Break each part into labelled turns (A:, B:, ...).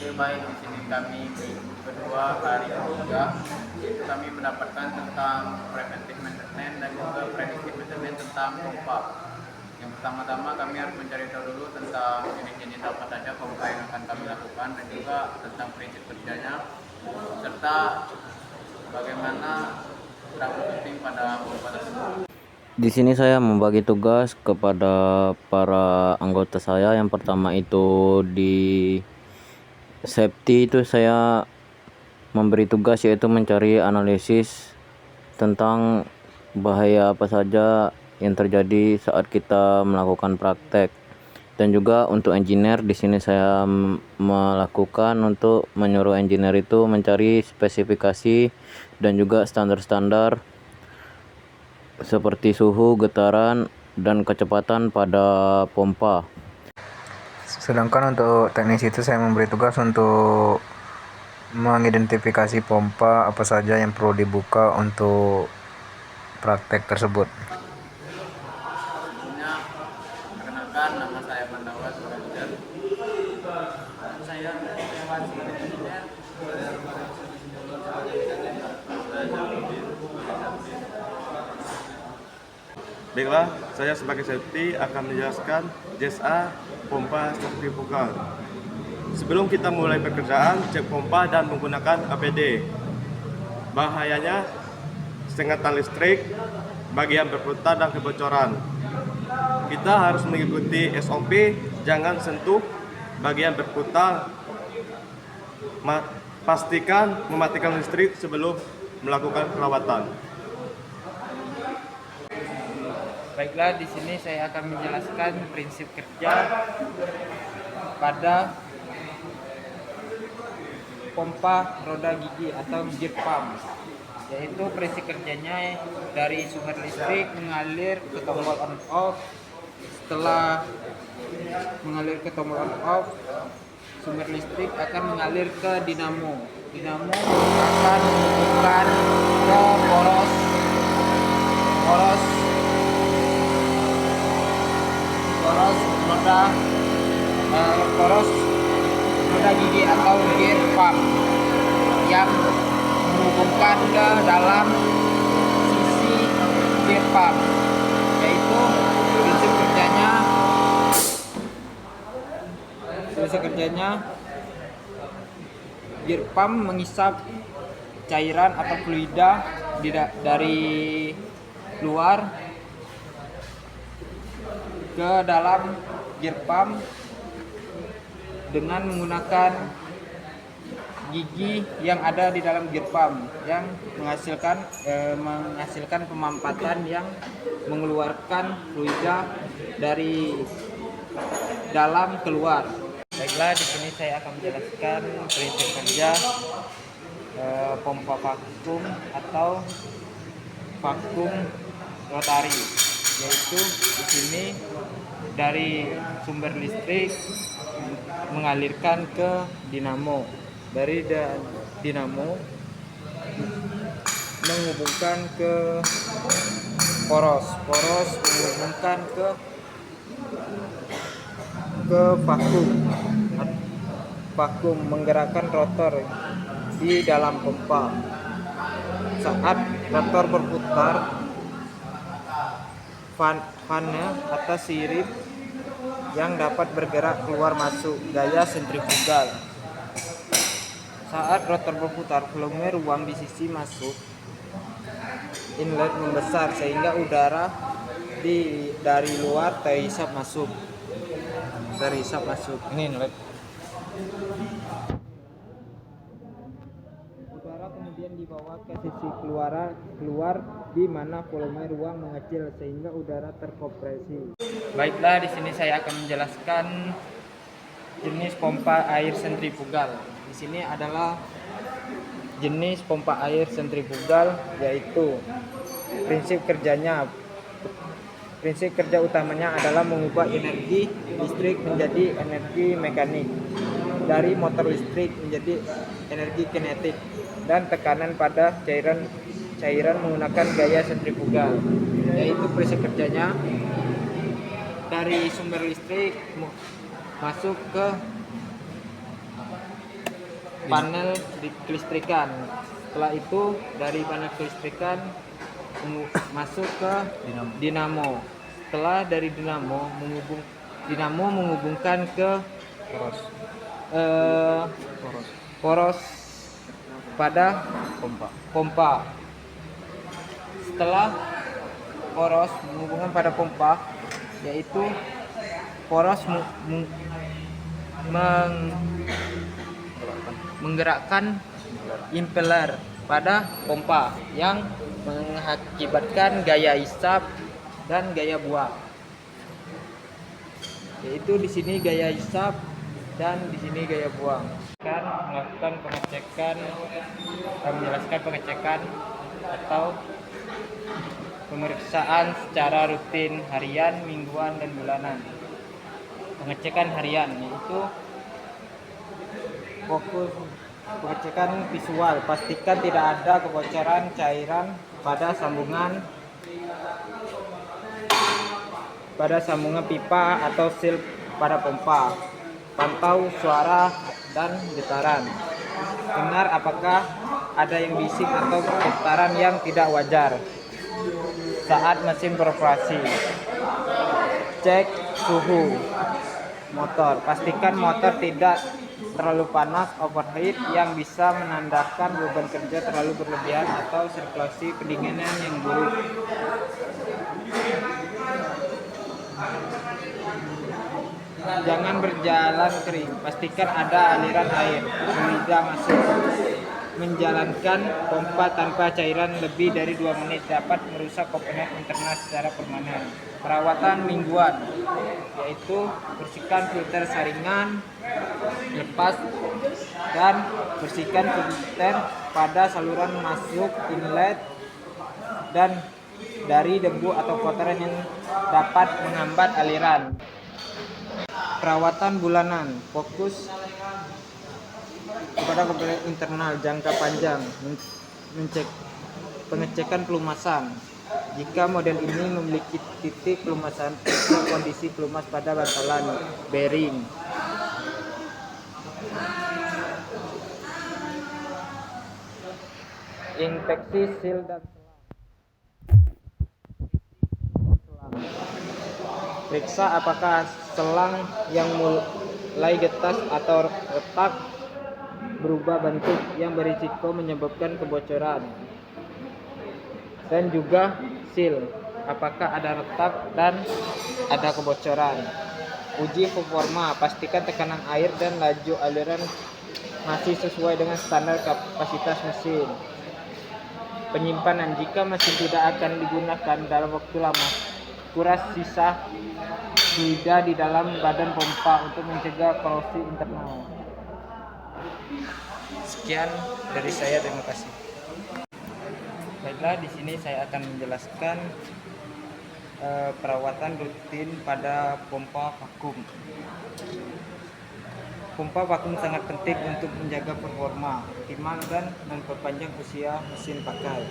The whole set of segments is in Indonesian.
A: Oke, baik, di sini kami kedua hari ketiga, itu kami mendapatkan tentang preventive maintenance dan juga predictive maintenance tentang pompa. Yang pertama-tama kami harus mencari tahu dulu tentang jenis-jenis apa saja pompa yang akan kami lakukan dan juga tentang prinsip kerjanya serta bagaimana troubleshooting pada pompa tersebut.
B: Di sini saya membagi tugas kepada para anggota saya. Yang pertama itu di safety, itu saya memberi tugas yaitu mencari analisis tentang bahaya apa saja yang terjadi saat kita melakukan praktek. Dan juga untuk engineer, di sini saya melakukan untuk menyuruh engineer itu mencari spesifikasi dan juga standar-standar seperti suhu, getaran, dan kecepatan pada pompa.
C: Sedangkan untuk teknis itu saya memberi tugas untuk mengidentifikasi pompa apa saja yang perlu dibuka untuk praktek tersebut.
A: Sebelumnya, perkenalkan nama saya Pandawa Surajan. Saya lewat sebagai engineer.
D: Baiklah, saya sebagai safety akan menjelaskan JSA pompa sentrifugal. Sebelum kita mulai pekerjaan, cek pompa dan menggunakan APD. Bahayanya, sengatan listrik, bagian berputar dan kebocoran. Kita harus mengikuti SOP, jangan sentuh bagian berputar. Pastikan mematikan listrik sebelum melakukan perawatan.
E: Baiklah, di sini saya akan menjelaskan prinsip kerja pada pompa roda gigi atau gear pump, yaitu prinsip kerjanya dari sumber listrik mengalir ke tombol on off. Setelah mengalir ke tombol on off, sumber listrik akan mengalir ke dinamo. Dinamo akan menghubungkan ke poros roda gigi atau gear pump yang menghubungkan ke dalam sisi gear pump, yaitu prinsip kerjanya gear pump mengisap cairan atau fluida dari luar ke dalam gear pump dengan menggunakan gigi yang ada di dalam gear pump yang menghasilkan pemampatan yang mengeluarkan fluida dari dalam keluar. Baiklah, di sini saya akan menjelaskan prinsip kerja pompa vakum atau vakum rotari, yaitu di sini dari sumber listrik mengalirkan ke dinamo, dari dinamo menghubungkan ke poros menghubungkan ke vakum menggerakkan rotor di dalam pompa. Saat rotor berputar, fan-nya atau sirip yang dapat bergerak keluar masuk gaya sentrifugal. Saat rotor berputar, volume ruang di sisi masuk inlet membesar sehingga udara dari luar terhisap masuk. Ini inlet. Udara kemudian dibawa ke sisi keluar di mana volume ruang mengecil sehingga udara terkompresi. Baiklah, di sini saya akan menjelaskan jenis pompa air sentrifugal. Di sini adalah jenis pompa air sentrifugal, yaitu prinsip kerja utamanya adalah mengubah energi listrik menjadi energi mekanik, dari motor listrik menjadi energi kinetik, dan tekanan pada cairan menggunakan gaya sentrifugal, yaitu prinsip kerjanya dari sumber listrik masuk ke panel kelistrikan. Setelah itu dari panel kelistrikan masuk ke dinamo. Setelah dari dinamo menghubungkan ke poros pada pompa. Setelah poros menghubungkan pada pompa, yaitu poros menggerakkan impeller pada pompa yang mengakibatkan gaya hisap dan gaya buang. Yaitu di sini gaya hisap dan di sini gaya buang. Akan melakukan pengecekan, menjelaskan pengecekan atau pemeriksaan secara rutin harian, mingguan, dan bulanan. Pengecekan harian yaitu fokus pengecekan visual, pastikan tidak ada kebocoran cairan pada sambungan pipa atau seal pada pompa. Pantau suara dan getaran. Dengar apakah ada yang bising atau getaran yang tidak wajar saat mesin beroperasi. Cek suhu motor. Pastikan motor tidak terlalu panas, overheat yang bisa menandakan beban kerja terlalu berlebihan atau sirkulasi pendinginan yang buruk. Jangan berjalan kering. Pastikan ada aliran air tidak masuk. Menjalankan pompa tanpa cairan lebih dari 2 menit dapat merusak komponen internal secara permanen. Perawatan mingguan yaitu bersihkan filter saringan, lepas dan bersihkan filter pada saluran masuk inlet dan dari debu atau kotoran yang dapat menghambat aliran. Perawatan bulanan fokus kepada komponen internal jangka panjang, pengecekan pelumasan. Jika model ini memiliki titik pelumasan, periksa kondisi pelumas pada bantalan bearing. Inspeksi seal dan selang. Periksa apakah selang yang mulai getas atau retak berubah bentuk yang berisiko menyebabkan kebocoran, dan juga seal apakah ada retak dan ada kebocoran. Uji performa, pastikan tekanan air dan laju aliran masih sesuai dengan standar kapasitas mesin. Penyimpanan, jika mesin tidak akan digunakan dalam waktu lama, kuras sisa fluida di dalam badan pompa untuk mencegah korosi internal. Sekian dari saya, terima kasih. Baiklah, di sini saya akan menjelaskan perawatan rutin pada pompa vakum. Pompa vakum sangat penting untuk menjaga performa optimal dan memperpanjang usia mesin pakai.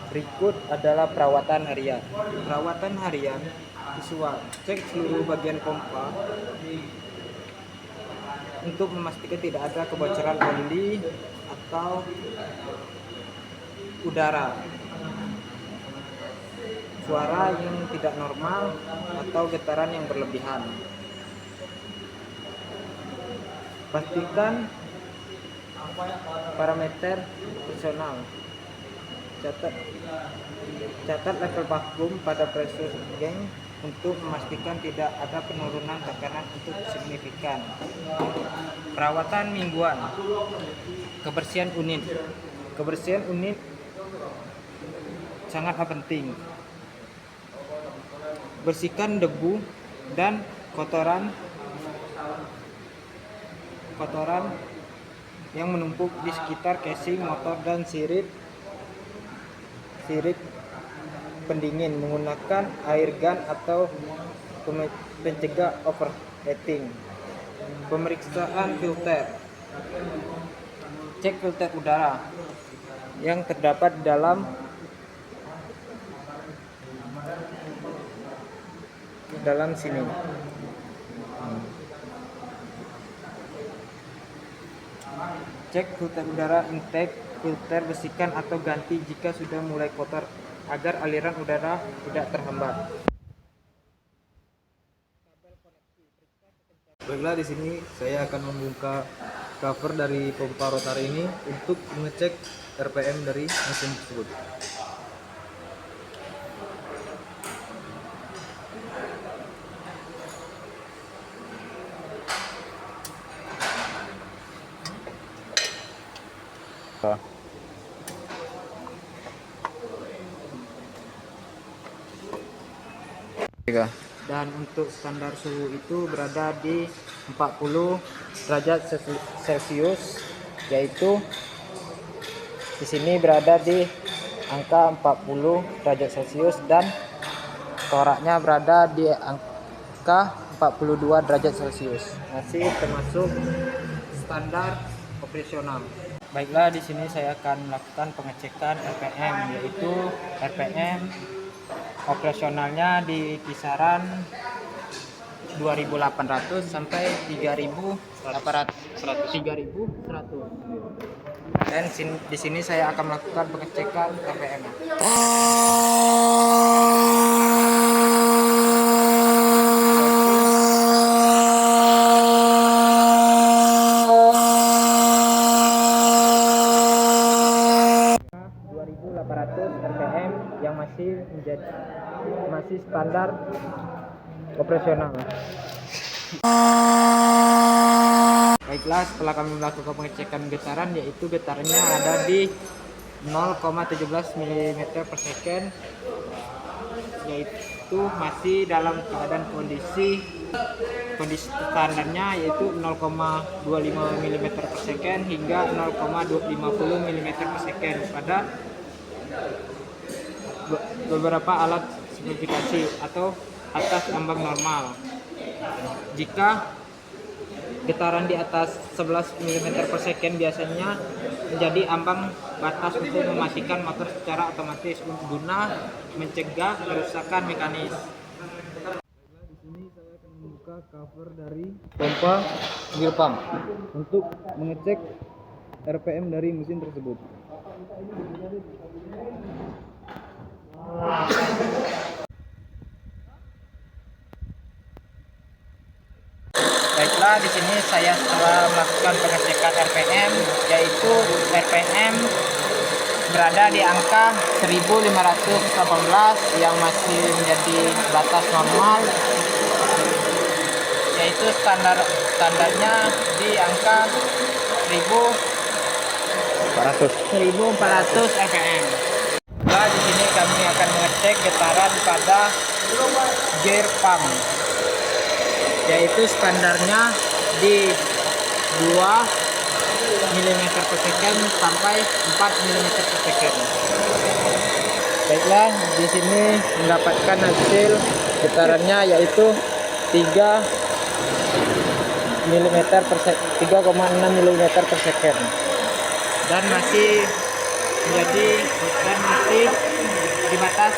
E: Berikut adalah perawatan harian. Perawatan harian visual, cek seluruh bagian pompa untuk memastikan tidak ada kebocoran oli atau udara, suara yang tidak normal atau getaran yang berlebihan. Pastikan parameter personal. Catat level vakum pada pressure gauge untuk memastikan tidak ada penurunan tekanan untuk signifikan. Perawatan mingguan. Kebersihan unit. Kebersihan unit sangatlah penting. Bersihkan debu dan kotoran yang menumpuk di sekitar casing motor dan sirip pendingin menggunakan air gun atau pencegah overheating. Pemeriksaan filter. Cek filter udara yang terdapat dalam sini. Cek filter udara intake, filter bersihkan atau ganti jika sudah mulai kotor agar aliran udara tidak terhambat.
F: Baiklah, di sini saya akan membuka cover dari pompa rotary ini untuk mengecek RPM dari mesin tersebut.
E: Dan untuk standar suhu itu berada di 40 derajat Celcius, yaitu di sini berada di angka 40 derajat Celcius dan toraknya berada di angka 42 derajat Celcius. Masih termasuk standar operasional. Baiklah, di sini saya akan melakukan pengecekan RPM, yaitu RPM operasionalnya di kisaran 2.800 sampai 3.100. Dan di sini saya akan melakukan pengecekan RPM. RPM yang masih standar operasional. Baiklah, setelah kami melakukan pengecekan getaran, yaitu getarannya ada di 0,17 mm per second, yaitu masih dalam keadaan kondisi standarnya, yaitu 0,25 mm per second hingga 0,50 mm per second pada beberapa alat simplifikasi atau atas ambang normal. Jika getaran di atas 11 mm per second biasanya menjadi ambang batas untuk mematikan motor secara otomatis guna mencegah kerusakan mekanis.
F: Di sini saya akan membuka cover dari pompa gear pump untuk mengecek RPM dari mesin tersebut.
E: Baiklah, di sini saya setelah melakukan pengecekan RPM, yaitu RPM berada di angka 1518 yang masih menjadi batas normal, yaitu standarnya di angka 1400 RPM. Nah, di sini kami akan mengecek getaran pada gear pump, yaitu standarnya di 2 mm per second sampai 4 mm per second. Baiklah, di sini mendapatkan hasil getarannya yaitu 3,6 mm per second dan masih di batas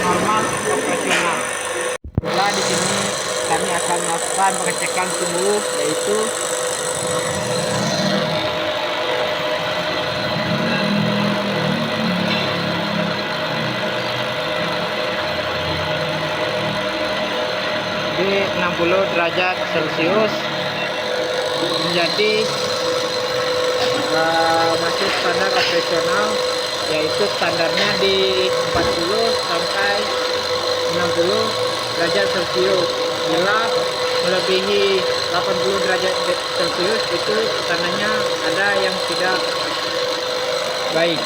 E: normal operasional. Nah, di sini kami akan melakukan pengecekan suhu, yaitu di 60 derajat Celcius, menjadi masih standar operasional, yaitu standarnya di 40 sampai 60 derajat Celcius. Bila melebihi 80 derajat Celcius itu tandanya ada yang tidak baik.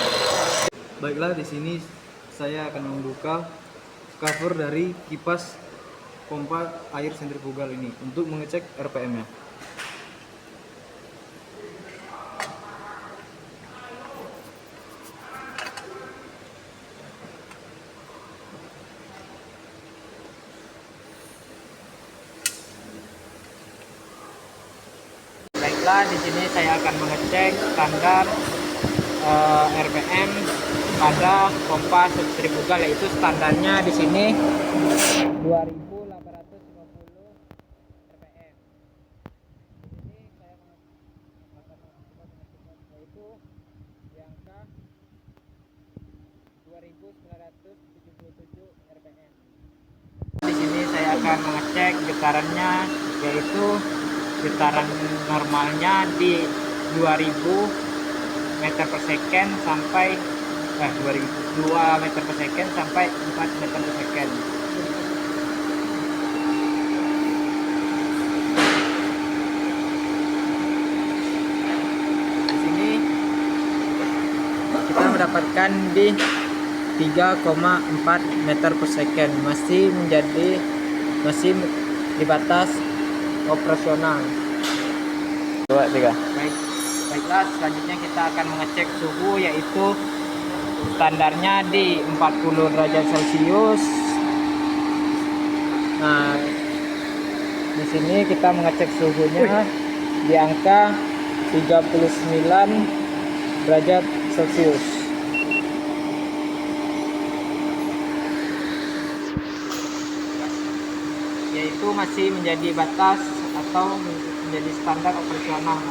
F: Baiklah, di sini saya akan membuka cover dari kipas pompa air sentrifugal ini untuk mengecek RPM-nya.
E: Baiklah, di sini saya akan mengecek standar RPM pada pompa sentrifugal, yaitu standarnya di sini 2850 RPM. Di sini saya melakukan rpm. Di sini saya akan mengecek getarannya, yaitu getaran normalnya di 2000 meter per second sampai 2 meter per second sampai 4 meter per second. Di sini kita mendapatkan di 3,4 meter per second, masih di batas operasional.
B: 2, 3.
E: Baiklah, selanjutnya kita akan mengecek suhu, yaitu standarnya di 40 derajat Celcius. Nah, di sini kita mengecek suhunya di angka 39 derajat Celcius. Yaitu masih menjadi batas atau menjadi standar operasional.